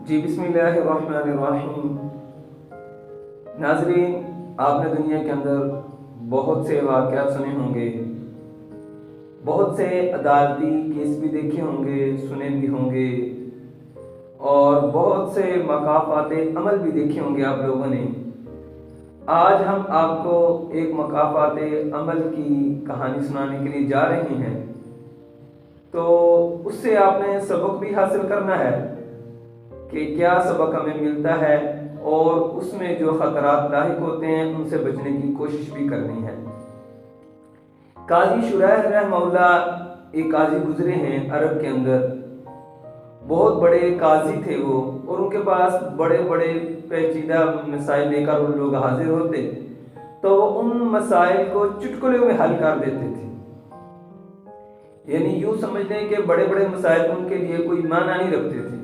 जी बिस्मिल्लाहिर्रहमानिर्रहीम। नाज़रीन, आपने दुनिया के अंदर बहुत से वाक़यात सुने होंगे, बहुत से अदालती केस भी देखे होंगे, सुने भी होंगे और बहुत से मकाफ़ाते अमल भी देखे होंगे आप लोगों ने। आज हम आपको एक मकाफ़ाते अमल की कहानी सुनाने के लिए जा रहे हैं, तो उससे आपने सबक भी हासिल करना है कि क्या सबक हमें मिलता है और उसमें जो ख़तरात लाहिक होते हैं उनसे बचने की कोशिश भी करनी है। काजी शुरैह रहमहुल्लाह एक काजी गुजरे हैं अरब के अंदर। बहुत बड़े काजी थे वो, और उनके पास बड़े बड़े पेचीदा मसाइल लेकर उन लोग हाजिर होते, तो वो उन मसाइल को चुटकुले में हल कर देते थे। यानी यूँ समझ लें कि बड़े बड़े मसाइल उनके लिए कोई माना नहीं रखते थे।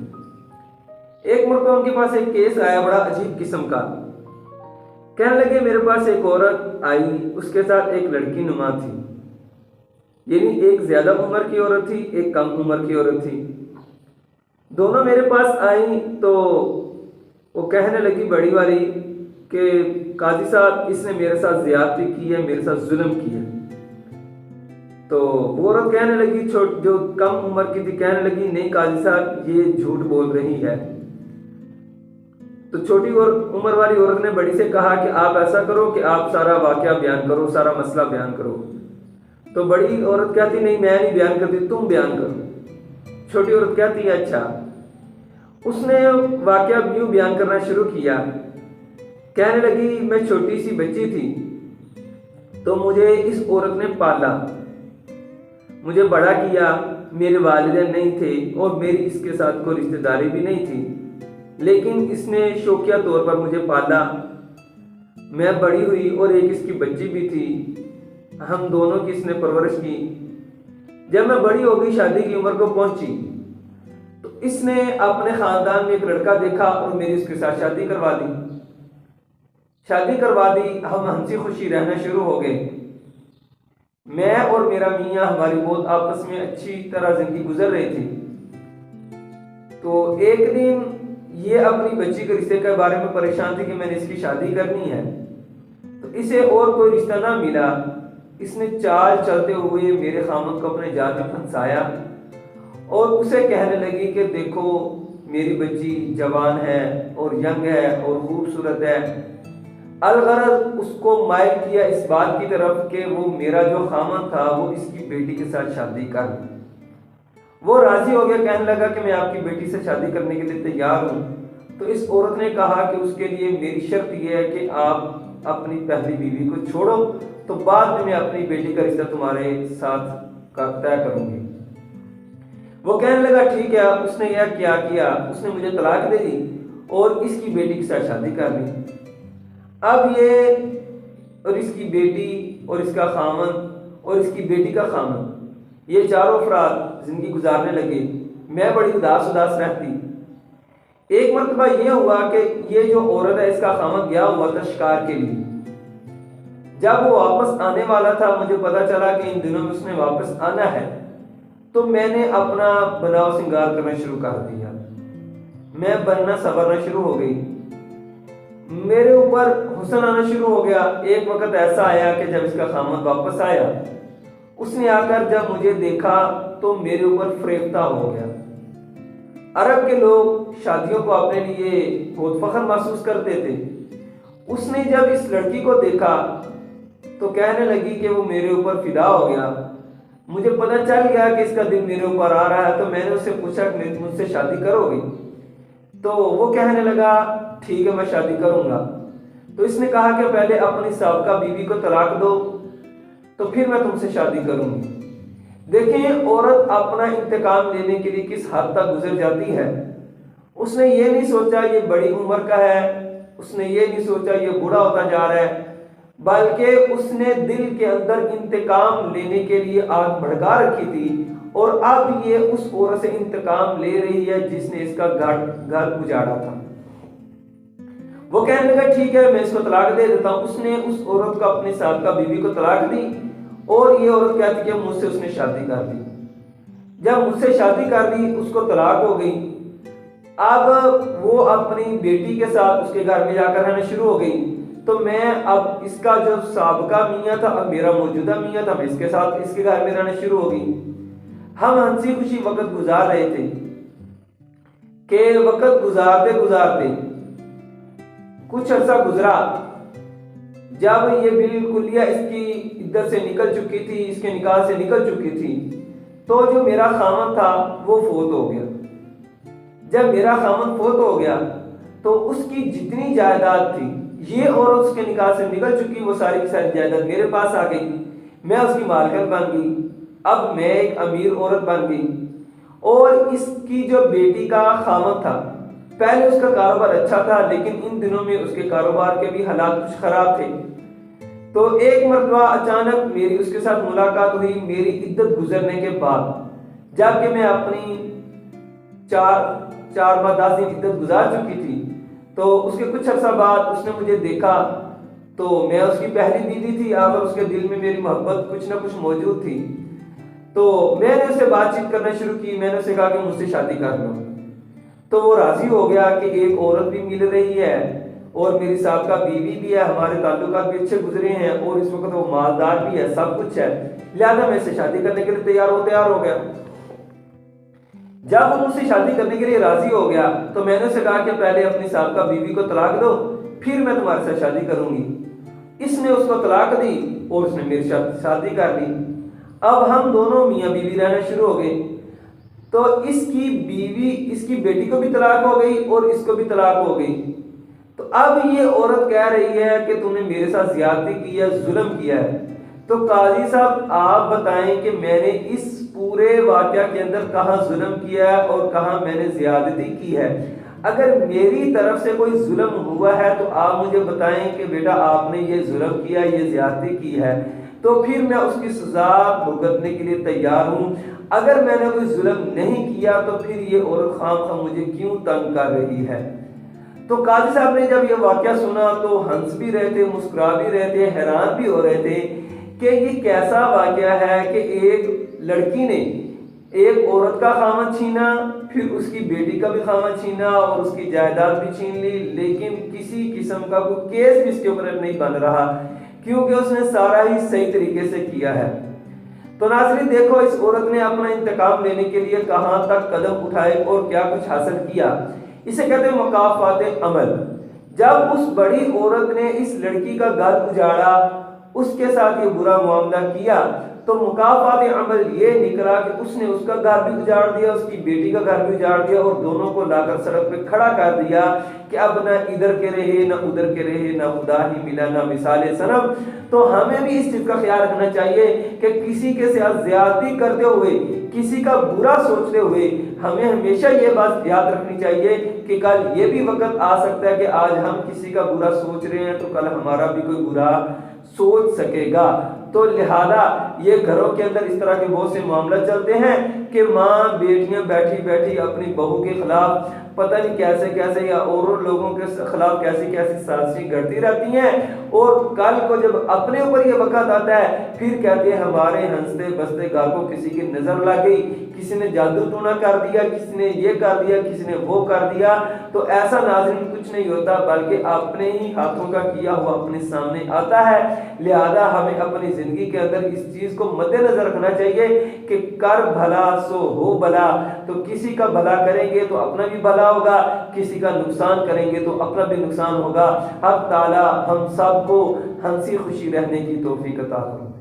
एक मरतबा उनके पास एक केस आया बड़ा अजीब किस्म का। कहने लगे मेरे पास एक औरत आई, उसके साथ एक लड़की नुमा थी। यानी एक ज़्यादा उम्र की औरत थी, एक कम उम्र की औरत थी। दोनों मेरे पास आई तो वो कहने लगी बड़ी वाली कि काजी साहब, इसने मेरे साथ ज़्यादती की है, मेरे साथ जुल्म किया। तो वो औरत कहने लगी, जो कम उम्र की थी, कहने लगी नहीं काजी साहब, ये झूठ बोल रही है। तो छोटी और उम्र वाली औरत ने बड़ी से कहा कि आप ऐसा करो कि आप सारा वाकया बयान करो, सारा मसला बयान करो। तो बड़ी औरत कहती नहीं, मैं नहीं बयान करती, तुम बयान करो। छोटी औरत कहती है अच्छा। उसने वाकया यूं बयान करना शुरू किया। कहने लगी मैं छोटी सी बच्ची थी, तो मुझे इस औरत ने पाला, मुझे बड़ा किया। मेरे वालिदैन नहीं थे और मेरी इसके साथ कोई रिश्तेदारी भी नहीं थी, लेकिन इसने शौकिया तौर पर मुझे पाला। मैं बड़ी हुई और एक इसकी बच्ची भी थी, हम दोनों की इसने परवरिश की। जब मैं बड़ी हो गई, शादी की उम्र को पहुंची, तो इसने अपने ख़ानदान में एक लड़का देखा और मेरी उसके साथ शादी करवा दी। शादी करवा दी, हम हंसी खुशी रहना शुरू हो गए। मैं और मेरा मियाँ, हमारी बहुत आपस में अच्छी तरह जिंदगी गुजर रही थी। तो एक दिन ये अपनी बच्ची के रिश्ते के बारे में परेशान थी कि मैंने इसकी शादी करनी है, तो इसे और कोई रिश्ता ना मिला। इसने चाल चलते हुए मेरे खामद को अपने जाल में फंसाया और उसे कहने लगी कि देखो मेरी बच्ची जवान है और यंग है और खूबसूरत है। अलगरज उसको माइल किया इस बात की तरफ कि वो मेरा जो खामद था वो इसकी बेटी के साथ शादी कर। वो राजी हो गया, कहने लगा कि मैं आपकी बेटी से शादी करने के लिए तैयार हूँ। तो इस औरत ने कहा कि उसके लिए मेरी शर्त यह है कि आप अपनी पहली बीवी को छोड़ो, तो बाद में मैं अपनी बेटी का रिश्ता तुम्हारे साथ का तय करूंगी। वो कहने लगा ठीक है। उसने यह क्या किया, उसने मुझे तलाक दे दी और इसकी बेटी के साथ शादी कर ली। अब ये और इसकी बेटी और इसका खामन और इसकी बेटी का खामन, ये चारों अफराद जिंदगी गुजारने लगे। मैं बड़ी उदास रहती। एक मरतबा यह हुआ कि ये जो औरत है, इसका खामन गया हुआ था शिकार के लिए। जब वो वापस आने वाला था, मुझे पता चला कि इन दिनों में उसने वापस आना है, तो मैंने अपना बनाव श्रृंगार करना शुरू कर दिया। मैं बनना संवरना शुरू हो गई, मेरे ऊपर हुस्न आना शुरू हो गया। एक वक्त ऐसा आया कि जब इसका खामन वापस आया, उसने आकर जब मुझे देखा तो मेरे ऊपर फरेफ्ता हो गया। अरब के लोग शादियों को अपने लिए बहुत फख्र महसूस करते थे। उसने जब इस लड़की को देखा तो कहने लगी कि वो मेरे ऊपर फिदा हो गया। मुझे पता चल गया कि इसका दिल मेरे ऊपर आ रहा है, तो मैंने उससे पूछा कि मुझसे शादी करोगी? तो वो कहने लगा ठीक है, मैं शादी करूंगा। तो इसने कहा कि पहले अपनी साबका बीवी को तलाक दो, तो फिर मैं तुमसे शादी करूंगी। देखें औरत अपना इंतकाम लेने के लिए किस हद तक गुजर जाती है। उसने ये नहीं सोचा ये बड़ी उम्र का है, उसने ये नहीं सोचा ये बूढ़ा होता जा रहा है, बल्कि उसने दिल के अंदर इंतकाम लेने के लिए आग भड़का रखी थी, और अब ये उस औरत से इंतकाम ले रही है जिसने इसका घर उजाड़ा था। वो कहने लगा ठीक है, मैं इसको तलाक दे देता हूँ। उसने उस औरत को, अपने साबका बीवी को तलाक दी, और ये औरत कहती कि मुझसे उसने शादी कर दी। जब मुझसे शादी कर दी, उसको तलाक हो गई, اب وہ اپنی بیٹی کے ساتھ اس کے گھر میں جا کر رہنا شروع ہو گئی، تو میں اب اس کا جو سابقہ میاں تھا، اب میرا موجودہ میاں تھا، میں اس کے ساتھ اس کے گھر میں رہنا شروع ہو گئی۔ ہم ہنسی خوشی وقت گزار رہے تھے کہ وقت گزارتے گزارتے کچھ عرصہ گزرا، جب یہ بالکلیہ اس کی عدت سے نکل چکی تھی، اس کے نکاح سے نکل چکی تھی، تو جو میرا خامن تھا وہ فوت ہو گیا۔ جب میرا خامن فوت ہو گیا تو اس کی جتنی جائیداد تھی، یہ عورت اس کے نکاح سے نکل چکی، وہ ساری کی ساری جائیداد میرے پاس آ گئی، میں اس کی مالکن بن گئی، اب میں ایک امیر عورت بن گئی۔ اور اس کی جو بیٹی کا خامن تھا، پہلے اس کا کاروبار اچھا تھا، لیکن ان دنوں میں اس کے کاروبار کے بھی حالات کچھ خراب تھے۔ تو ایک مرتبہ اچانک میری اس کے ساتھ ملاقات ہوئی، میری عدت گزرنے کے بعد، جب کہ میں اپنی 4 ماہ 10 دن عدت گزار چکی تھی، تو اس کے کچھ عرصہ بعد اس نے مجھے دیکھا، تو میں اس کی پہلی بیوی تھی، اور اس کے دل میں میری محبت کچھ نہ کچھ موجود تھی، تو میں نے اس سے بات چیت کرنا شروع کی، میں نے اسے کہا کہ مجھ سے شادی کر لو، تو وہ راضی ہو گیا کہ ایک عورت بھی مل رہی ہے اور میری سابقہ بیوی بھی ہے، ہمارے تعلقات بھی اچھے گزرے ہیں، اور اس وقت وہ مالدار بھی ہے، سب کچھ ہے، لہذا میں اسے شادی کرنے کے لیے تیار ہو گیا۔ جب وہ مجھ سے شادی کرنے کے لیے راضی ہو گیا تو میں نے اسے کہا کہ پہلے اپنی سابقہ بیوی کو طلاق دو، پھر میں تمہارے ساتھ شادی کروں گی۔ اس نے اس کو طلاق دی اور اس نے میری ساتھ شادی کر لی۔ اب ہم دونوں میاں بیوی رہنا شروع ہو گئے، تو اس کی بیوی، اس کی بیٹی کو بھی طلاق ہو گئی اور اس کو بھی طلاق ہو گئی۔ تو اب یہ عورت کہہ رہی ہے کہ تم نے میرے ساتھ زیادتی کی ہے، ظلم کیا ہے۔ تو قاضی صاحب آپ بتائیں کہ میں نے اس پورے واقعہ کے اندر کہاں ظلم کیا ہے اور کہاں میں نے زیادتی کی ہے؟ اگر میری طرف سے کوئی ظلم ہوا ہے تو آپ مجھے بتائیں کہ بیٹا آپ نے یہ ظلم کیا، یہ زیادتی کی ہے، تو پھر میں اس کی سزا بھگتنے کے لیے تیار ہوں۔ اگر میں نے کوئی ظلم نہیں کیا تو پھر یہ عورت خام خواہ مجھے کیوں تنگ کر رہی ہے؟ تو قاضی صاحب نے جب یہ واقعہ سنا تو ہنس بھی رہے تھے، مسکرا بھی رہے تھے، حیران بھی ہو رہے تھے کہ یہ کیسا واقعہ ہے کہ ایک لڑکی نے ایک عورت کا خامن چھینا، پھر اس کی بیٹی کا بھی خامن چھینا اور اس کی جائیداد بھی چھین لی، لیکن کسی قسم کا کوئی کیس بھی اس کے اوپر نہیں بن رہا، کیونکہ اس نے سارا ہی صحیح طریقے سے کیا ہے۔ تو ناظرین دیکھو، اس عورت نے اپنا انتقام لینے کے لیے کہاں تک قدم اٹھائے اور کیا کچھ حاصل کیا۔ اسے کہتے ہیں مکافات عمل۔ جب اس بڑی عورت نے اس لڑکی کا گھر اجاڑا، اس کے ساتھ یہ برا معاملہ کیا، تو مکافات عمل یہ نکلا کہ اس نے اس کا گھر بھی اجاڑ دیا، اس کی بیٹی کا گھر بھی اجاڑ دیا، اور دونوں کو لا کر سڑک پہ کھڑا کر دیا کہ اب نہ ادھر کے رہے نہ ادھر کے رہے، نہ خدا ہی ملا نہ مثال صنم۔ تو ہمیں بھی اس چیز کا خیال رکھنا چاہیے کہ کسی کے ساتھ زیادتی کرتے ہوئے، کسی کا برا سوچتے ہوئے، ہمیں ہمیشہ یہ بات یاد رکھنی چاہیے کہ کل یہ بھی وقت آ سکتا ہے کہ آج ہم کسی کا برا سوچ رہے ہیں تو کل ہمارا بھی کوئی برا سوچ سکے گا۔ تو لہذا یہ گھروں کے اندر اس طرح کے بہت سے معاملہ چلتے ہیں کہ ماں بیٹیاں بیٹھی بیٹھی اپنی بہو کے خلاف پتہ نہیں کیسے کیسے یا اور لوگوں کے خلاف کیسی کیسی سازشیں کرتی رہتی ہیں، اور کل کو جب اپنے اوپر یہ وقت آتا ہے پھر کہتے ہیں ہمارے ہنستے بستے گھر کو کسی کی نظر لگ گئی، کسی نے جادو ٹونا کر دیا، کسی نے یہ کر دیا، کسی نے وہ کر دیا۔ تو ایسا ناظرین کچھ نہیں ہوتا، بلکہ اپنے ہی ہاتھوں کا کیا ہوا اپنے سامنے آتا ہے۔ لہذا ہمیں اپنی زندگی کے اندر اس چیز کو مد نظر رکھنا چاہیے کہ کر بھلا سو ہو بھلا۔ تو کسی کا بھلا کریں گے تو اپنا بھی بھلا ہوگا، کسی کا نقصان کریں گے تو اپنا بھی نقصان ہوگا۔ حق تعالی ہم سب کو ہنسی خوشی رہنے کی توفیق عطا فرمائے۔